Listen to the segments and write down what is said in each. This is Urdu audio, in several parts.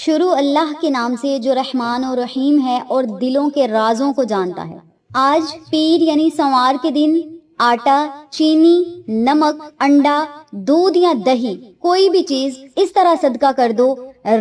شروع اللہ کے نام سے جو رحمان و رحیم ہے اور دلوں کے رازوں کو جانتا ہے۔ آج پیر یعنی سوار کے دن آٹا، چینی، نمک، انڈا، دودھ یا دہی کوئی بھی چیز اس طرح صدقہ کر دو،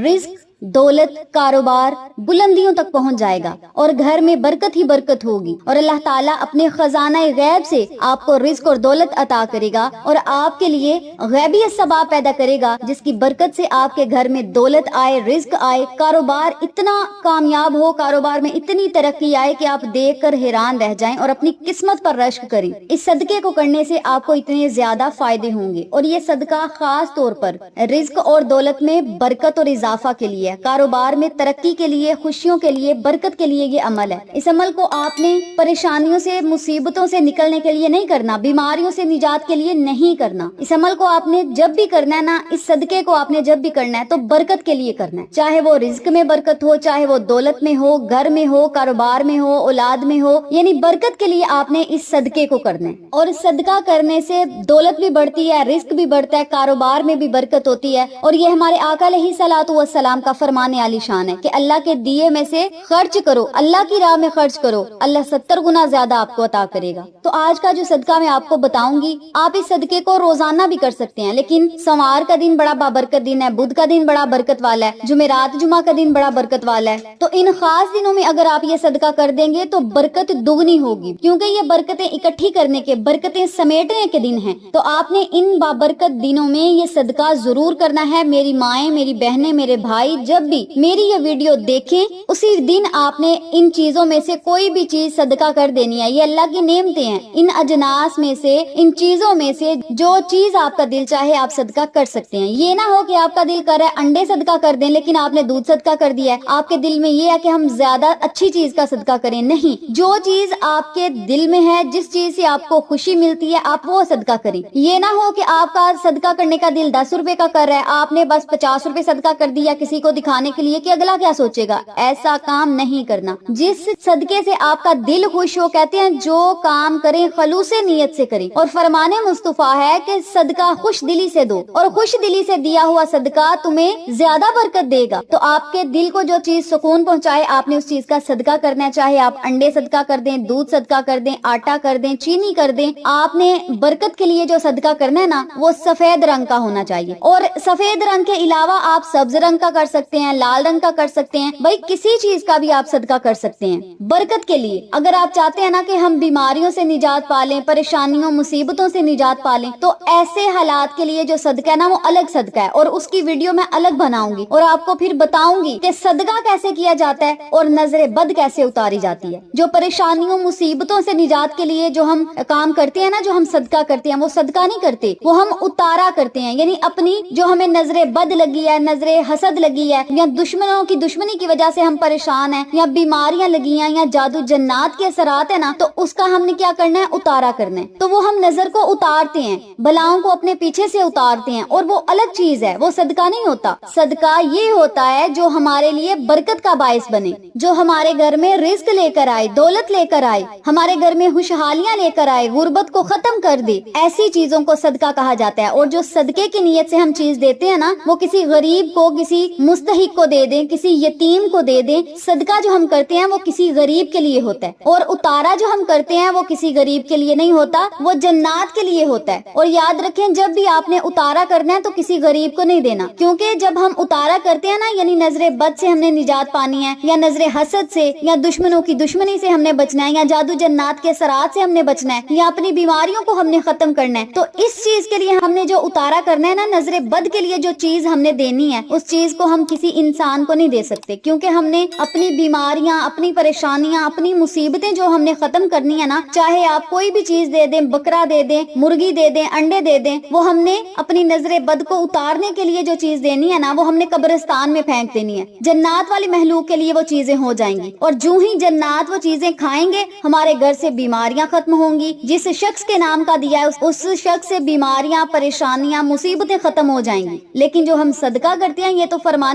رزق، دولت، کاروبار بلندیوں تک پہنچ جائے گا اور گھر میں برکت ہی برکت ہوگی، اور اللہ تعالیٰ اپنے خزانہ غیب سے آپ کو رزق اور دولت عطا کرے گا اور آپ کے لیے غیبی اسباب پیدا کرے گا جس کی برکت سے آپ کے گھر میں دولت آئے، رزق آئے، کاروبار اتنا کامیاب ہو، کاروبار میں اتنی ترقی آئے کہ آپ دیکھ کر حیران رہ جائیں اور اپنی قسمت پر رشک کریں۔ اس صدقے کو کرنے سے آپ کو اتنے زیادہ فائدے ہوں گے، اور یہ صدقہ خاص طور پر رزق اور دولت میں برکت اور اضافہ کے لیے، کاروبار میں ترقی کے لیے، خوشیوں کے لیے، برکت کے لیے یہ عمل ہے۔ اس عمل کو آپ نے پریشانیوں سے، مصیبتوں سے نکلنے کے لیے نہیں کرنا، بیماریوں سے نجات کے لیے نہیں کرنا۔ اس عمل کو آپ نے جب بھی کرنا ہے نا، اس صدقے کو آپ نے جب بھی کرنا ہے تو برکت کے لیے کرنا ہے، چاہے وہ رزق میں برکت ہو، چاہے وہ دولت میں ہو، گھر میں ہو، کاروبار میں ہو، اولاد میں ہو، یعنی برکت کے لیے آپ نے اس صدقے کو کرنا ہے۔ اور صدقہ کرنے سے دولت بھی بڑھتی ہے، رزق بھی بڑھتا ہے، کاروبار میں بھی برکت ہوتی ہے، اور یہ ہمارے آقا علیہ الصلوۃ والسلام کا فرمان عالی شان ہے کہ اللہ کے دیے میں سے خرچ کرو، اللہ کی راہ میں خرچ کرو، اللہ 70 گنا زیادہ آپ کو عطا کرے گا۔ تو آج کا جو صدقہ میں آپ کو بتاؤں گی، آپ اس صدقے کو روزانہ بھی کر سکتے ہیں، لیکن سوار کا دن بڑا بابرکت دن ہے، بدھ کا دن بڑا برکت والا ہے، جمعرات جمعہ کا دن بڑا برکت والا ہے، تو ان خاص دنوں میں اگر آپ یہ صدقہ کر دیں گے تو برکت دگنی ہوگی، کیونکہ یہ برکتیں اکٹھی کرنے کے، برکتیں سمیٹنے کے دن ہیں۔ تو آپ نے ان بابرکت دنوں میں یہ صدقہ ضرور کرنا ہے۔ میری مائیں، میری بہنیں، میرے بھائی جب بھی میری یہ ویڈیو دیکھیں اسی دن آپ نے ان چیزوں میں سے کوئی بھی چیز صدقہ کر دینی ہے۔ یہ اللہ کی نعمتیں ہیں، ان اجناس میں سے، ان چیزوں میں سے جو چیز آپ کا دل چاہے آپ صدقہ کر سکتے ہیں۔ یہ نہ ہو کہ آپ کا دل کر رہا ہے انڈے صدقہ کر دیں لیکن آپ نے دودھ صدقہ کر دیا ہے، آپ کے دل میں یہ ہے کہ ہم زیادہ اچھی چیز کا صدقہ کریں۔ نہیں، جو چیز آپ کے دل میں ہے، جس چیز سے آپ کو خوشی ملتی ہے، آپ وہ صدقہ کریں۔ یہ نہ ہو کہ آپ کا صدقہ کرنے کا دل 10 روپے کا کر رہا ہے، آپ نے بس 50 روپے صدقہ کر دیا کسی کو دکھانے کے لیے کہ اگلا کیا سوچے گا۔ ایسا کام نہیں کرنا۔ جس صدقے سے آپ کا دل خوش ہو، کہتے ہیں جو کام کریں خلوص نیت سے کریں، اور فرمان مصطفیٰ ہے کہ صدقہ خوش دلی سے دو، اور خوش دلی سے دیا ہوا صدقہ تمہیں زیادہ برکت دے گا۔ تو آپ کے دل کو جو چیز سکون پہنچائے آپ نے اس چیز کا صدقہ کرنا ہے، چاہے آپ انڈے صدقہ کر دیں، دودھ صدقہ کر دیں، آٹا کر دیں، چینی کر دیں۔ آپ نے برکت کے لیے جو صدقہ کرنا ہے نا، وہ سفید رنگ کا ہونا چاہیے، اور سفید رنگ کے علاوہ آپ سبز رنگ کا کر سکتے ہیں، لال رنگ کا کر سکتے ہیں، بھائی کسی چیز کا بھی آپ صدقہ کر سکتے ہیں برکت کے لیے۔ اگر آپ چاہتے ہیں نا کہ ہم بیماریوں سے نجات پالیں، پریشانیوں مصیبتوں سے نجات پالیں، تو ایسے حالات کے لیے جو صدقہ ہے نا وہ الگ صدقہ ہے، اور اس کی ویڈیو میں الگ بناؤں گی اور آپ کو پھر بتاؤں گی کہ صدقہ کیسے کیا جاتا ہے اور نظر بد کیسے اتاری جاتی ہے۔ جو پریشانیوں مصیبتوں سے نجات کے لیے جو ہم کام کرتے ہیں نا، جو ہم صدقہ کرتے ہیں، وہ صدقہ نہیں کرتے، وہ ہم اتارا کرتے ہیں، یعنی اپنی جو ہمیں نظر بد لگی ہے، نظر حسد لگی ہے، یا دشمنوں کی دشمنی کی وجہ سے ہم پریشان ہیں، یا بیماریاں لگی ہیں، یا جادو جنات کے اثرات ہیں نا، تو اس کا ہم نے کیا کرنا ہے؟ اتارا کرنا ہے۔ تو وہ ہم نظر کو اتارتے ہیں، بلاؤں کو اپنے پیچھے سے اتارتے ہیں، اور وہ الگ چیز ہے، وہ صدقہ نہیں ہوتا۔ صدقہ یہ ہوتا ہے جو ہمارے لیے برکت کا باعث بنے، جو ہمارے گھر میں رزق لے کر آئے، دولت لے کر آئے، ہمارے گھر میں خوشحالیاں لے کر آئے، غربت کو ختم کر دے، ایسی چیزوں کو صدقہ کہا جاتا ہے۔ اور جو صدقے کی نیت سے ہم چیز دیتے ہیں نا، وہ کسی غریب کو، کسی مستحق کو دے دیں، کسی یتیم کو دے دیں۔ صدقہ جو ہم کرتے ہیں وہ کسی غریب کے لیے ہوتا ہے، اور اتارا جو ہم کرتے ہیں وہ کسی غریب کے لیے نہیں ہوتا، وہ جنات کے لیے ہوتا ہے۔ اور یاد رکھیں، جب بھی آپ نے اتارا کرنا ہے تو کسی غریب کو نہیں دینا، کیونکہ جب ہم اتارا کرتے ہیں نا، یعنی نظر بد سے ہم نے نجات پانی ہے، یا نظر حسد سے، یا دشمنوں کی دشمنی سے ہم نے بچنا ہے، یا جادو جنات کے اثرات سے ہم نے بچنا ہے، یا اپنی بیماریوں کو ہم نے ختم کرنا ہے، تو اس چیز کے لیے ہم نے جو اتارا کرنا ہے نا، نظر بد کے لیے جو چیز ہم نے دینی ہے، اس چیز کو ہم کسی انسان کو نہیں دے سکتے، کیونکہ ہم نے اپنی بیماریاں، اپنی پریشانیاں، اپنی مصیبتیں جو ہم نے ختم کرنی ہے نا، چاہے آپ کوئی بھی چیز دے دیں، بکرا دے دیں، مرغی دے دیں، انڈے دے دیں، وہ ہم نے اپنی نظر بد کو اتارنے کے لیے جو چیز دینی ہے نا، وہ ہم نے قبرستان میں پھینک دینی ہے۔ جنات والی مخلوق کے لیے وہ چیزیں ہو جائیں گی، اور جو ہی جنات وہ چیزیں کھائیں گے، ہمارے گھر سے بیماریاں ختم ہوں گی۔ جس شخص کے نام کا دیا ہے اس شخص سے بیماریاں، پریشانیاں، مصیبتیں ختم ہو جائیں گی۔ لیکن جو ہم صدقہ کرتے ہیں، یہ تو فرمان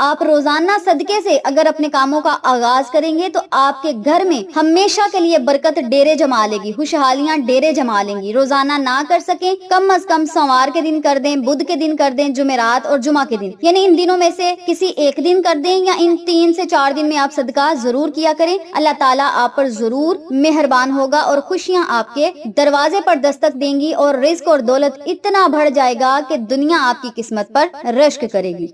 آپ روزانہ صدقے سے اگر اپنے کاموں کا آغاز کریں گے تو آپ کے گھر میں ہمیشہ کے لیے برکت ڈیرے جما لے گی, خوشحالیاں ڈیرے جما لیں گی. روزانہ نہ کر سکیں کم از کم سوموار کے دن کر دیں, بدھ کے دن کر دیں, جمعرات اور جمعہ کے دن, یعنی ان دنوں میں سے کسی ایک دن کر دیں, یا ان 3 سے 4 دن میں آپ صدقہ ضرور کیا کریں. اللہ تعالیٰ آپ پر ضرور مہربان ہوگا اور خوشیاں آپ کے دروازے پر دستک دیں گی, اور رزق اور دولت اتنا بڑھ جائے گا کہ دنیا آپ کی قسمت پر رشک کرے گی.